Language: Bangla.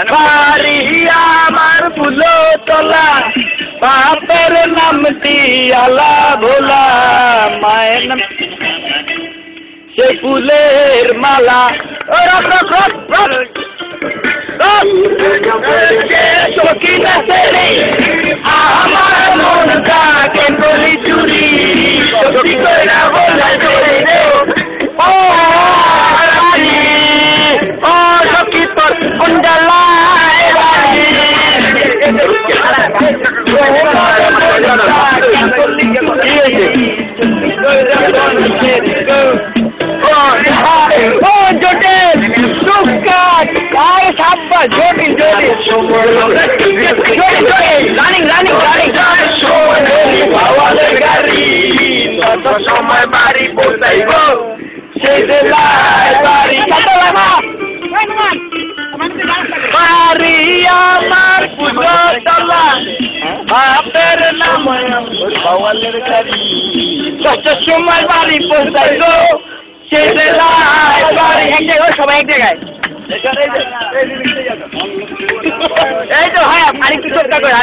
বাড়ি আমার ফুলো তোলা বাপের নামটি আলা ভোলা মায়ের নাম সে ফুলের মালা সকিনা ছেড়ে আমার মন কাকে বলি চুরি সত্যি করে বলা চলে ও ও সখী তোর কুণ্ডলায় বাড়ি ও জটিল সুকাট আর সাব্বা জটিল রানিং বাওয়ালের গাড়ি কত সময় বাড়ি পৌঁছাইব সেই জেলায় বাড়ি বাড়ি আমার পুজো তলা বাপের নাম বাওয়ালের গাড়ি কত সময় বাড়ি পৌঁছাইব সেই জেলায় বাড়ি এক জায়গায় সবাই এক জায়গায় এই তো হ্যাঁ আরেকটু চোখটা করে